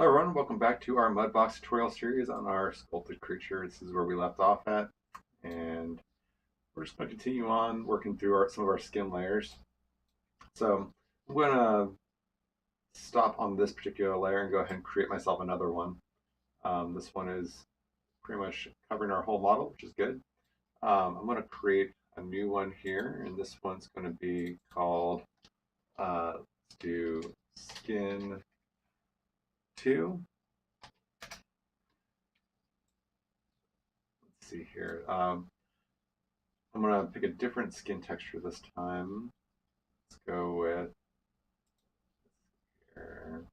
Hello everyone, welcome back to our Mudbox tutorial series on our sculpted creature. This is where we left off at, and we're just going to continue on working through some of our skin layers. So I'm going to stop on this particular layer and go ahead and create myself another one. This one is pretty much covering our whole model, which is good. I'm going to create a new one here, and this one's going to be called, let's do skin 2. See here. I'm going to pick a different skin texture this time. Let's go with here.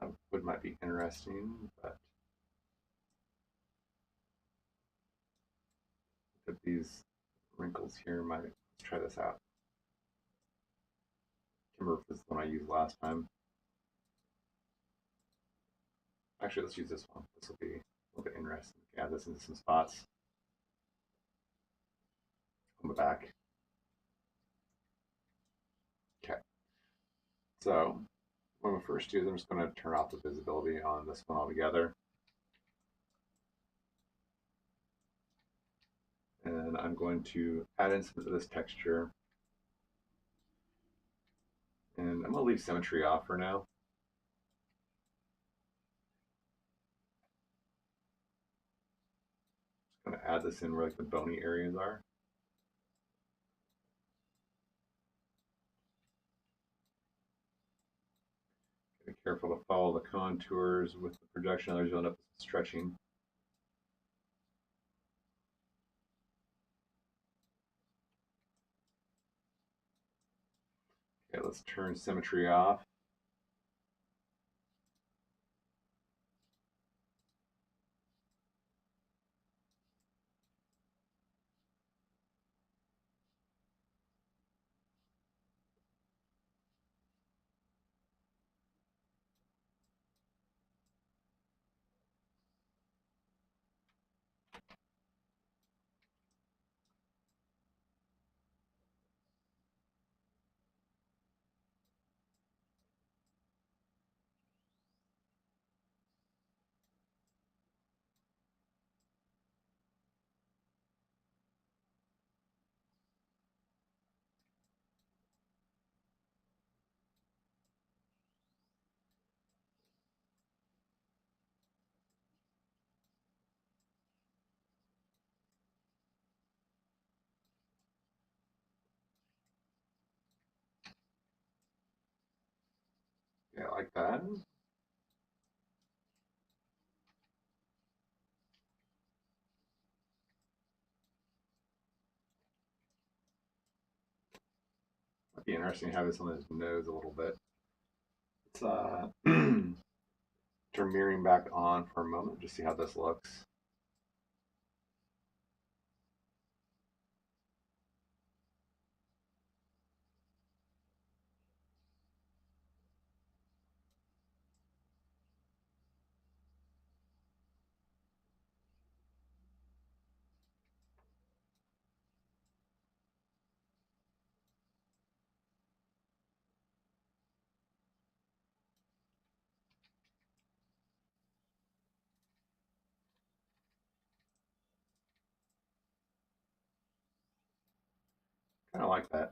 That wood might be interesting, but look at these wrinkles here. Let's try this out. I can't remember if this is the one I used last time. Actually, let's use this one. This will be a little bit interesting. Add this into some spots on the back. Okay. So what I'm going to first do is I'm just going to turn off the visibility on this one altogether. And I'm going to add in some of this texture. And I'm going to leave symmetry off for now. Just going to add this in where like the bony areas are. Be careful to follow the contours with the projection, otherwise you'll end up stretching. Okay, let's turn symmetry off. Yeah, like that. Might be interesting to have this on his nose a little bit. Let's turn mirroring back on for a moment, just see how this looks. Kind of like that.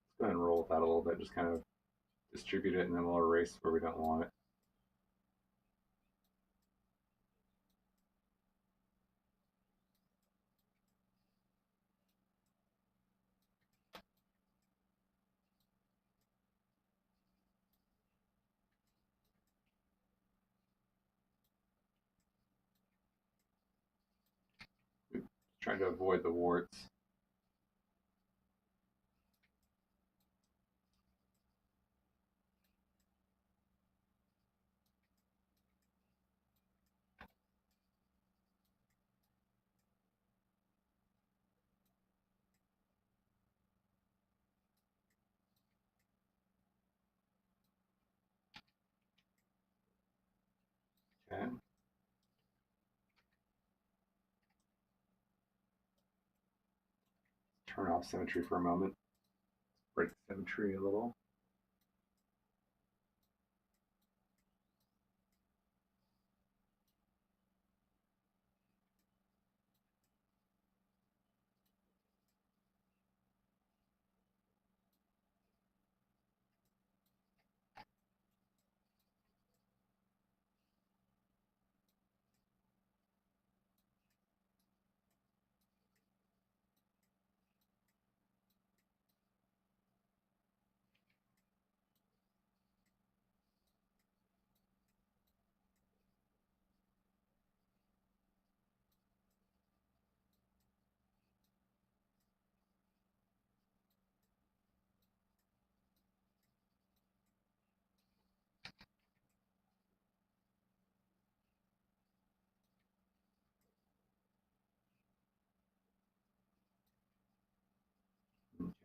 Let's go ahead and roll with that a little bit, just kind of distribute it, and then we'll erase where we don't want it. Trying to avoid the warts. Okay. turn off symmetry for a moment. Break symmetry a little.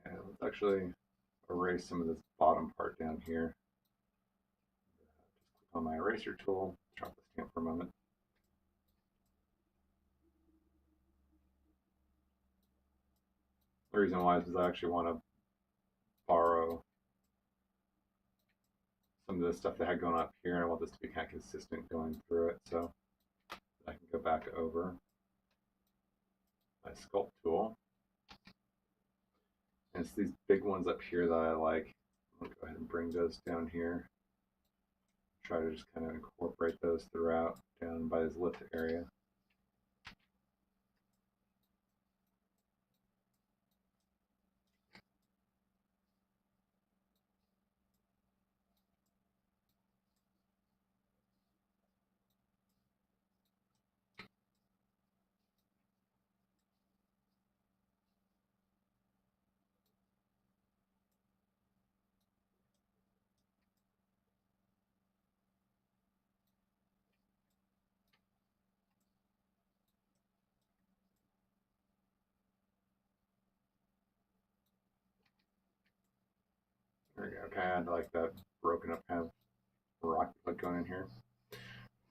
Okay, let's actually erase some of this bottom part down here. Just click on my eraser tool, drop the stamp for a moment. The reason why is because I actually want to borrow some of the stuff that I had going up here, and I want this to be kind of consistent going through it. So I can go back over my Sculpt tool. And it's these big ones up here that I like. I'm going to go ahead and bring those down here. Try to just kind of incorporate those throughout down by this lip area. There we go. Kind of like that broken up kind of rock look going in here.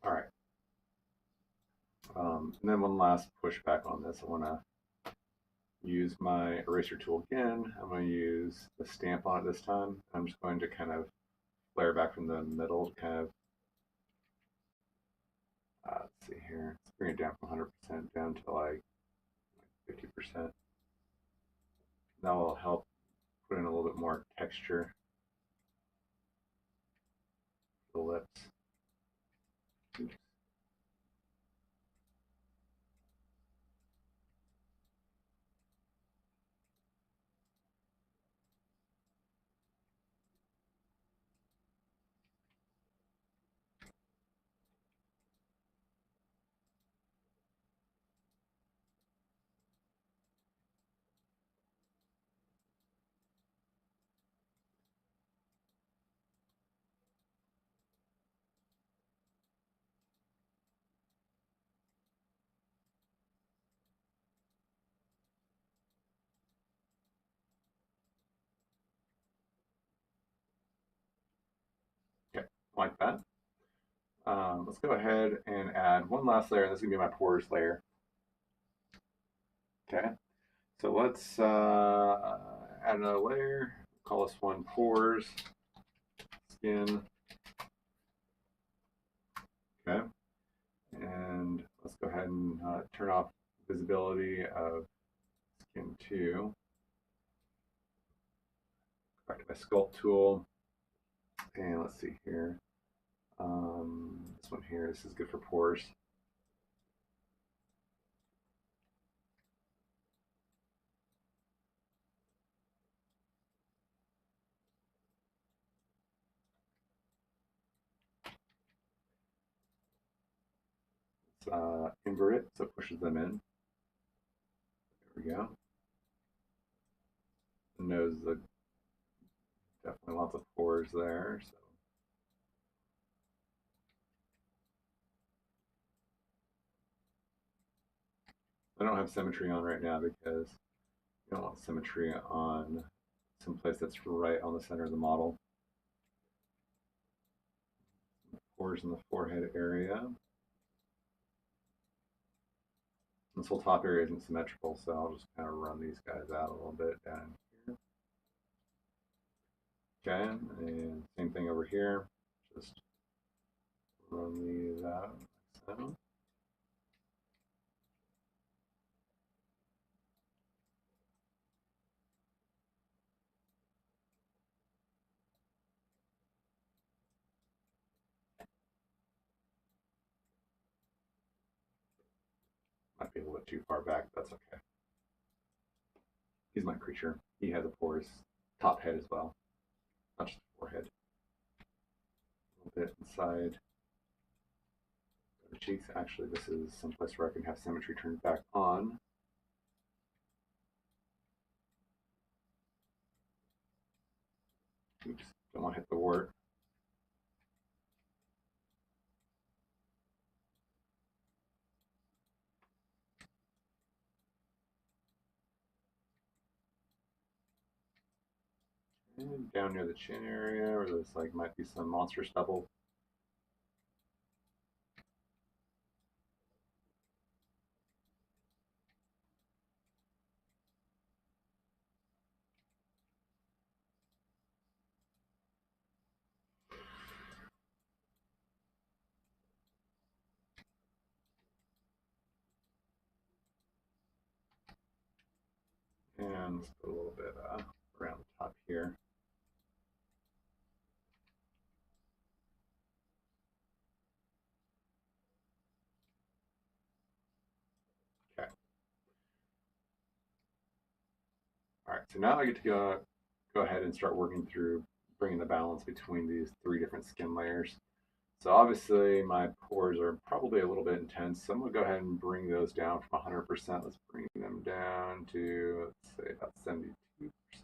All right. And then one last pushback on this. I want to use my eraser tool again. I'm going to use the stamp on it this time. I'm just going to kind of flare back from the middle, kind of, let's see here, let's bring it down from 100% down to like 50%. That will help put in a little bit more texture for the lips. Oops. Okay, like that. Let's go ahead and add one last layer. This is going to be my pores layer. Okay, so let's add another layer. Call this one pores, skin. Okay, and let's go ahead and turn off visibility of skin 2. Back to my Sculpt tool, and let's see here. This one here, this is good for pores. Let's invert it so it pushes them in. There we go. The nose is definitely lots of pores there. So I don't have symmetry on right now because you don't want symmetry on someplace that's right on the center of the model. Pores in the forehead area. This whole top area isn't symmetrical, so I'll just kind of run these guys out a little bit down here. Okay, and same thing over here. Just run these out like so. Might be a little bit too far back, but that's okay. He's my creature. He has a porous top head as well, not just the forehead. A little bit inside the cheeks. Actually, this is someplace where I can have symmetry turned back on. Oops, don't want to hit the wart. And down near the chin area, where there's like might be some monster stubble. And let's put a little bit around the top here. Okay. All right, so now I get to go ahead and start working through bringing the balance between these three different skin layers. So obviously my pores are probably a little bit intense, so I'm gonna go ahead and bring those down from 100%. Let's bring them down to, let's say, about 72%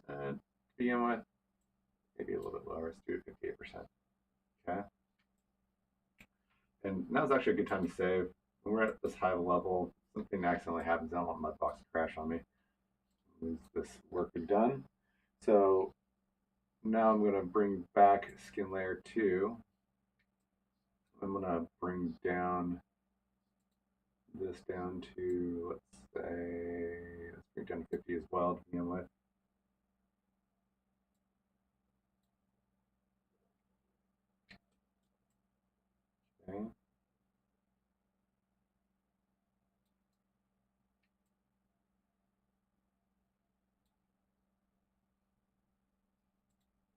to begin with. Maybe a little bit lower, let's do it 58%. Okay. And now's actually a good time to save. When we're at this high level, something accidentally happens, I don't want Mudbox to crash on me. Lose this work we've done. So now I'm going to bring back skin layer 2. I'm going to bring down this down to, let's say, let's bring it down to 50 as well to begin with. Okay.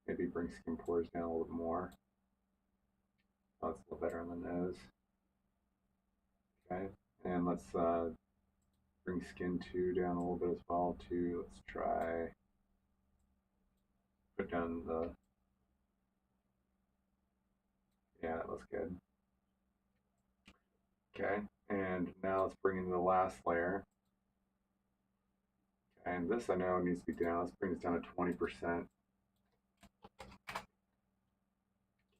Maybe bring skin pores down a little bit more. Oh, it's a little better on the nose. Okay, and let's bring skin 2 down a little bit as well too. Let's try put down the, yeah, that looks good. Okay, and now let's bring in the last layer. And this I know needs to be down. Let's bring this down to 20%.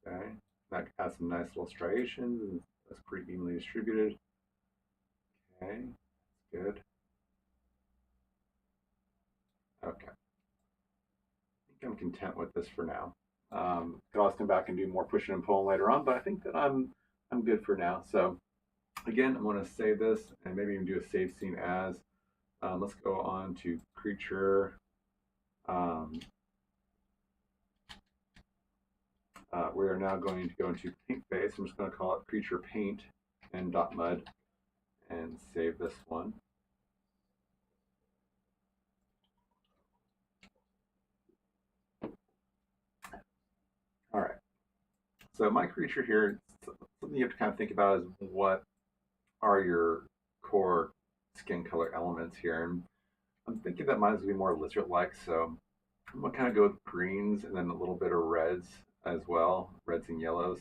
Okay, that has some nice little striations and that's pretty evenly distributed. Okay, that's good. Okay, I think I'm content with this for now. Could always come back and do more pushing and pulling later on, but I think that I'm good for now. So again, I'm going to save this and maybe even do a save scene as. Let's go on to creature. We are now going to go into paint phase. I'm just going to call it creature paint and .mud and save this one. All right. So my creature here, something you have to kind of think about is what are your core skin color elements here. And I'm thinking that mine's going to be more lizard-like, so I'm going to kind of go with greens and then a little bit of reds as well, reds and yellows,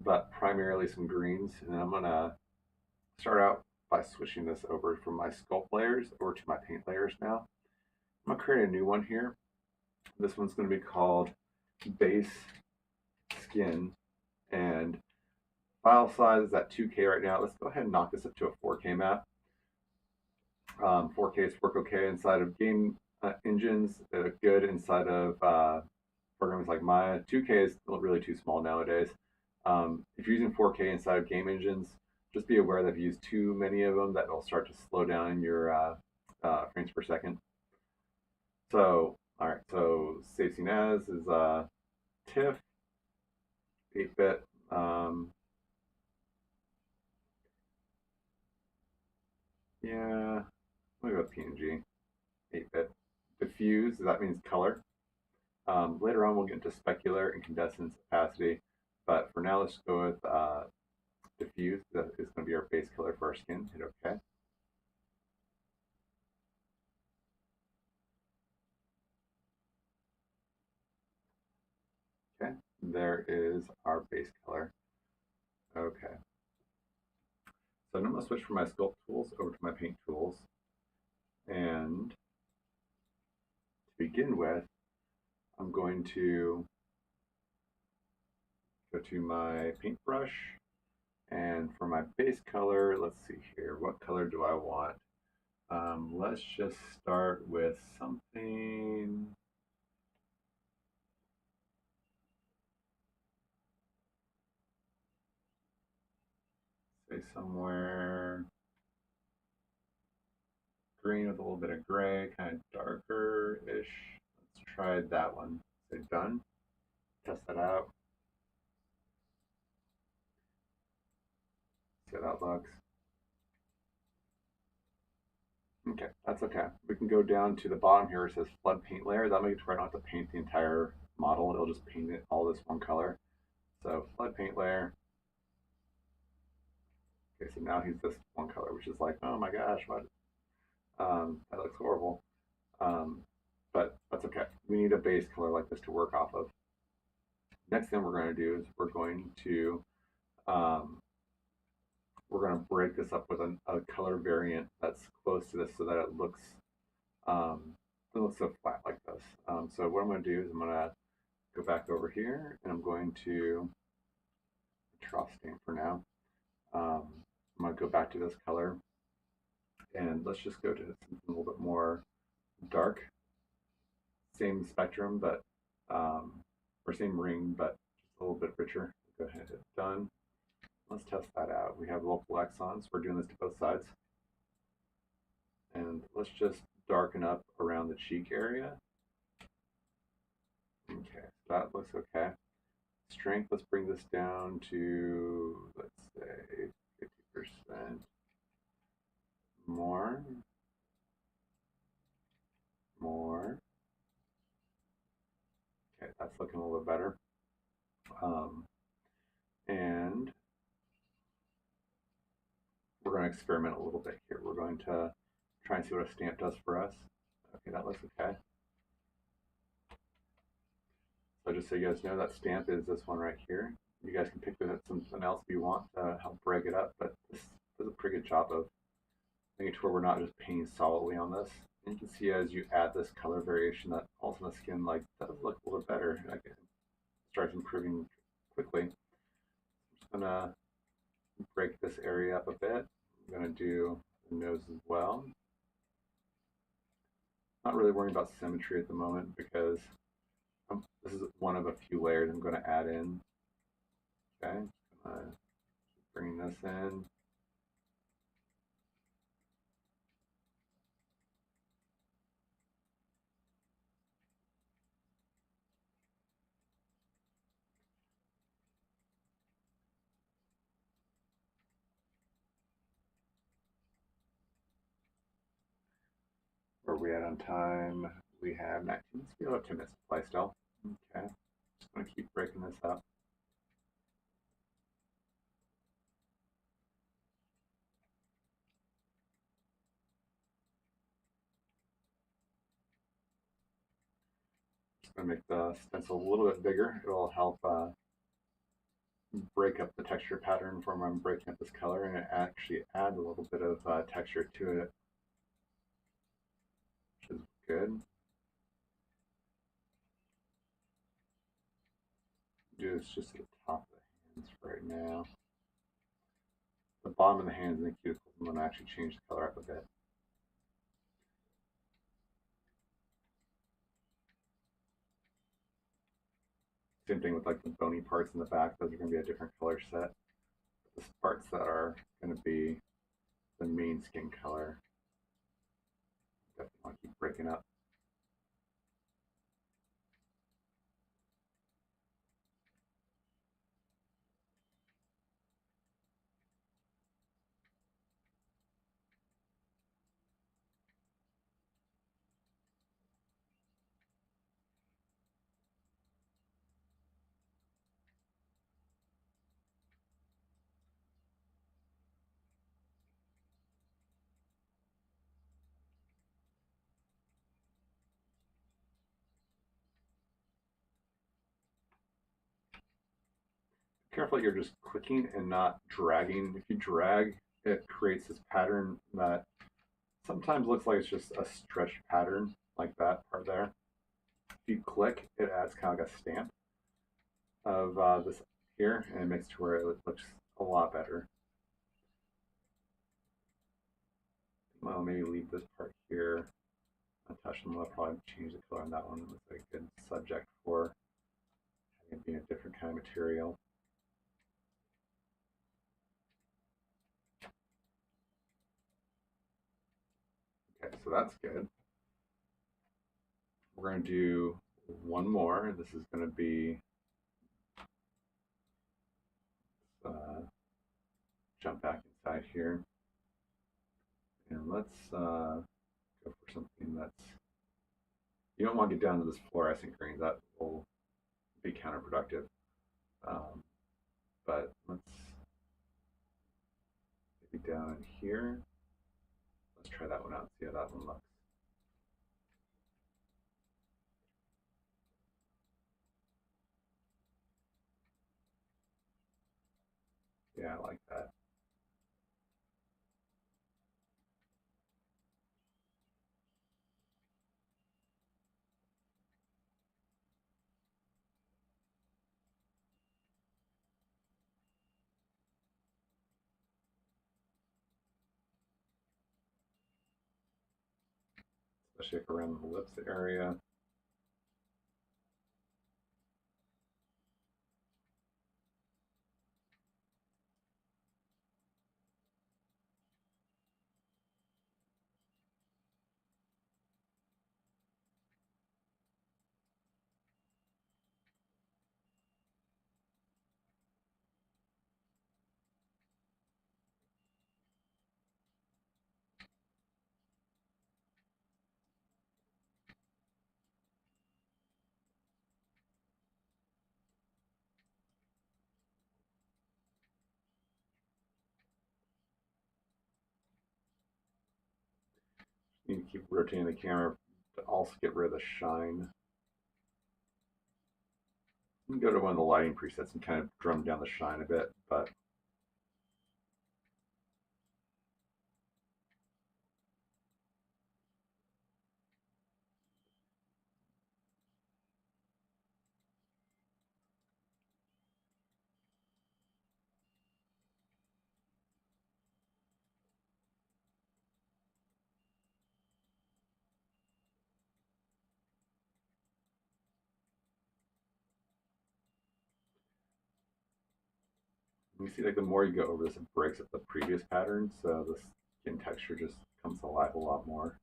but primarily some greens. And I'm going to start out by switching this over from my sculpt layers over to my paint layers now. I'm going to create a new one here. This one's going to be called base skin, and file size is at 2K right now. Let's go ahead and knock this up to a 4K map. 4Ks work okay inside of game engines, good inside of programs like Maya. 2K is really too small nowadays. If you're using 4K inside of game engines, just be aware that if you use too many of them, that will start to slow down your frames per second. So, all right, so save scene as is TIFF, 8-bit. Yeah, let me go with PNG, 8-bit. Diffuse, that means color. Later on, we'll get into specular, incandescence, opacity, but for now, let's go with diffuse. That is going to be our base color for our skin. Hit OK. Okay, there is our base color. Okay. So I'm going to switch from my Sculpt tools over to my Paint tools. And to begin with, I'm going to go to my paintbrush. And for my base color, let's see here, what color do I want? Let's just start with something. Say somewhere green with a little bit of gray, kind of darker-ish. Let's try that one. Say done. Test that out. See how that looks. Okay, that's okay. We can go down to the bottom here. It says flood paint layer. That makes it where I don't have to paint the entire model. It'll just paint it all this one color. So flood paint layer. Okay, so now he's this one color, which is like, oh my gosh, what? That looks horrible. But that's okay. We need a base color like this to work off of. Next thing we're going to do is we're going to break this up with a color variant that's close to this so that it looks so flat like this. So what I'm going to do is I'm going to go back over here and I'm going to trough stamp for now. I'm going to go back to this color and let's just go to something a little bit more dark. Same spectrum, but or same ring, but just a little bit richer. Go ahead and hit done. Let's test that out. We have local exons. We're doing this to both sides. And let's just darken up around the cheek area. Okay, so that looks okay. Strength, let's bring this down to, let's say, 50% more. More. Okay, that's looking a little bit better. And we're going to experiment a little bit here. We're going to try and see what a stamp does for us. Okay, that looks okay. So just so you guys know, that stamp is this one right here. You guys can pick something else if you want to help break it up, but this does a pretty good job of making sure we're not just painting solidly on this. And you can see as you add this color variation that also the skin like does look a little better. Like it starts improving quickly. I'm just gonna break this area up a bit. I'm gonna do the nose as well. Not really worrying about symmetry at the moment because this is one of a few layers I'm going to add in. Okay, bring this in. Where are we at on time? We have 19 minutes. We have 10 minutes to play still. Okay, just going to keep breaking this up. Just going to make the stencil a little bit bigger. It'll help break up the texture pattern from when I'm breaking up this color, and it actually adds a little bit of texture to it, which is good. Do this just at the top of the hands right now. The bottom of the hands and the cuticle, I'm going to actually change the color up a bit. Same thing with like the bony parts in the back. Those are going to be a different color set. the parts that are going to be the main skin color. Definitely want to keep breaking up. Careful you're just clicking and not dragging. If you drag, it creates this pattern that sometimes looks like it's just a stretched pattern, like that part there. If you click, it adds kind of like a stamp of this here, and it makes it to where it looks a lot better. Well, maybe leave this part here untouched, and we'll probably change the color on that one. It looks like a good subject for having it being a different kind of material. Okay, so that's good. We're going to do one more. This is going to be jump back inside here, and let's go for something that's, you don't want to get down to this fluorescent green. That will be counterproductive. But let's maybe down here. Let's try that one out, see how that one looks. Yeah, I like that. Especially around the lips area. You need to keep rotating the camera to also get rid of the shine. You can go to one of the lighting presets and kind of drum down the shine a bit, but you see like the more you go over this, it breaks up the previous pattern, so the skin texture just comes alive a lot more.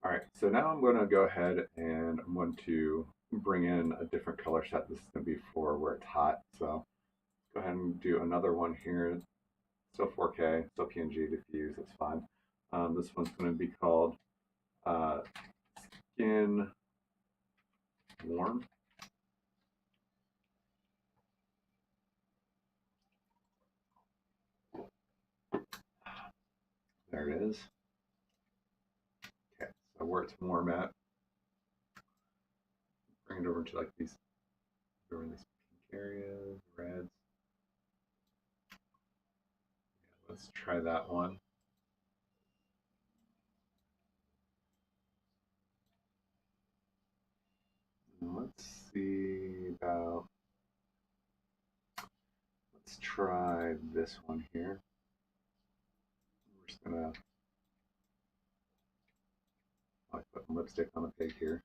All right, so now I'm going to go ahead and I'm going to bring in a different color set. This is going to be for where it's hot. So go ahead and do another one here. Still 4K, still PNG diffuse, that's fine. This one's going to be called Skin Warm. There it is. Okay, so where it's warm at, bring it over to like these, over these pink areas, reds. Yeah, let's try that one. And let's see about try this one here. We're just gonna put lipstick on the pig here.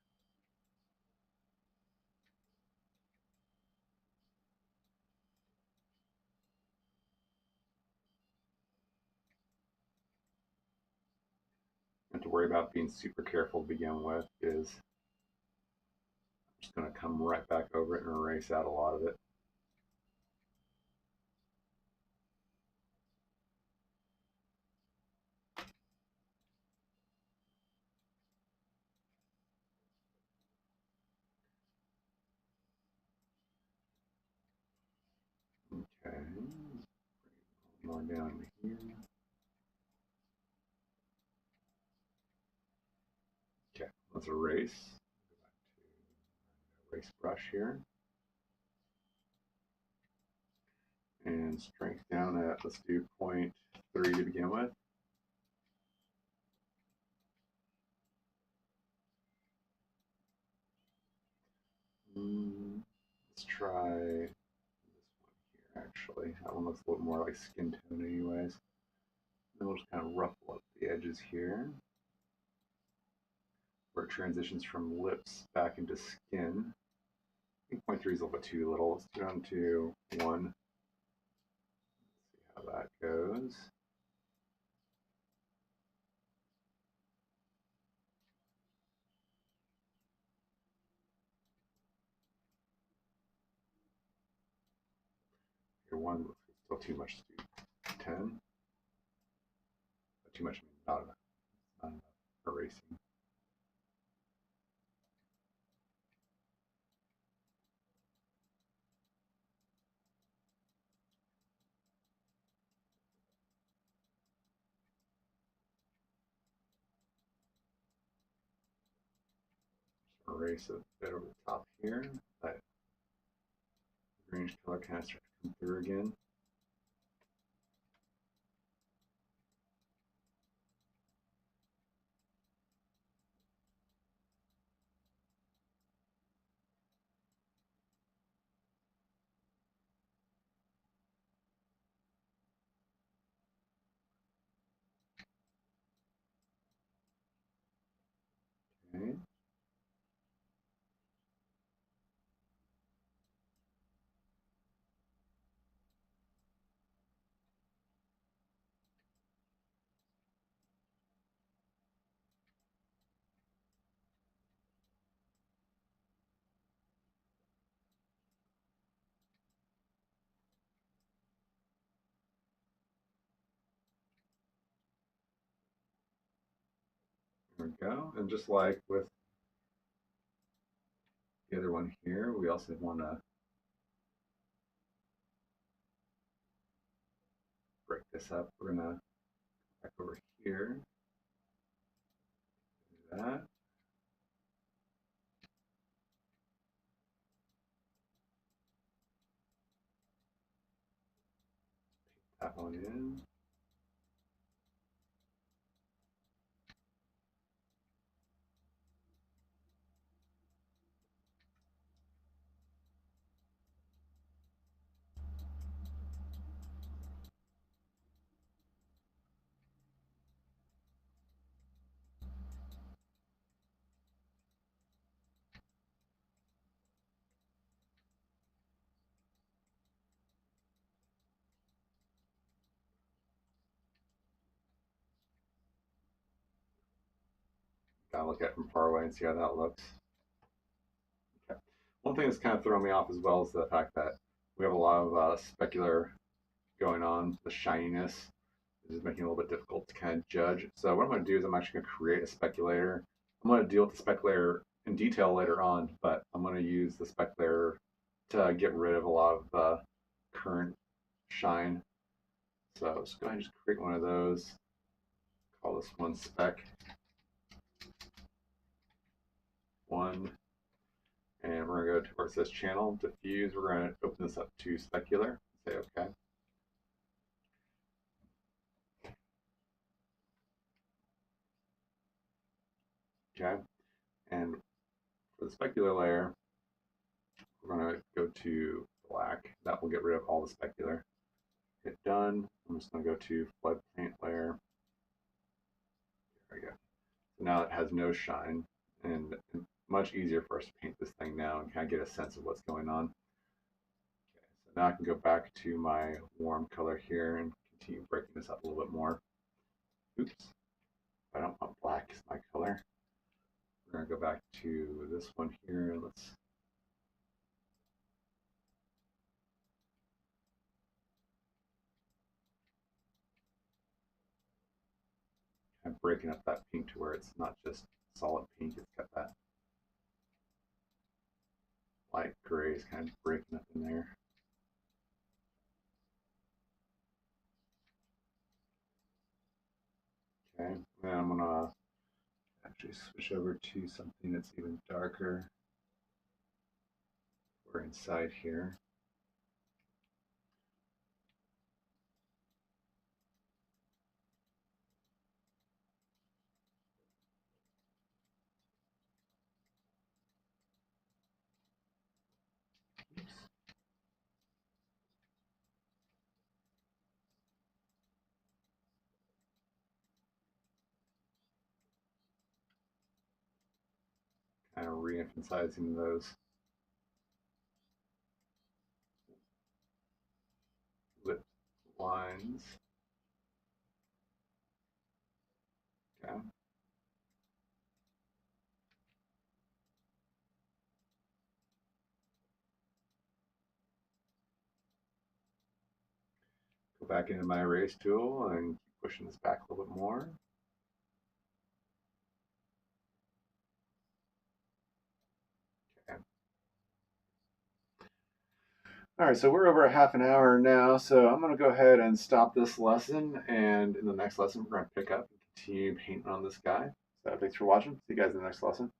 And to worry about being super careful to begin with is I'm just going to come right back over it and erase out a lot of it. Okay, more down here. Okay, let's erase. Go back to erase brush here. And strength down at, let's do 0.3 to begin with. Let's try this one here, actually. That one looks a little more like skin tone anyways. Then we'll just kind of ruffle up the edges here, where it transitions from lips back into skin. I think 0.3 is a little bit too little. Let's do down to 1. See how that goes. Here, 1 looks still too much to do 10. But too much, not enough. Not enough erasing. Erase a bit over the top here. That greenish color kind of starts to come through again. Okay. There we go. And just like with the other one here, we also want to break this up. We're going to go back over here. Do that. That one in. Gotta look at it from far away and see how that looks. Okay. One thing that's kind of throwing me off as well is the fact that we have a lot of specular going on. The shininess is making it a little bit difficult to kind of judge. So what I'm going to do is I'm actually going to create a speculator. I'm going to deal with the speculator in detail later on, but I'm going to use the speculator to get rid of a lot of the current shine. So let's go ahead and just create one of those. Call this one spec 1. And we're going to go to where it says channel, diffuse. We're going to open this up to specular. Say OK. Okay. And for the specular layer, we're going to go to black. That will get rid of all the specular. hit done. I'm just going to go to flood paint layer. There we go. So now it has no shine, and much easier for us to paint this thing now and kind of get a sense of what's going on. Okay, so now I can go back to my warm color here and continue breaking this up a little bit more. Oops, I don't want black as my color. We're going to go back to this one here. Let's kind of breaking up that pink to where it's not just solid pink, it's got that light grays kind of breaking up in there. Okay, then I'm gonna actually switch over to something that's even darker. We're inside here. Oops. Kind of re-emphasizing those lip lines. Okay. Go back into my erase tool and keep pushing this back a little bit more. Okay. All right, so we're over a half an hour now, so I'm going to go ahead and stop this lesson, and in the next lesson, we're going to pick up and continue painting on this guy. So thanks for watching. See you guys in the next lesson.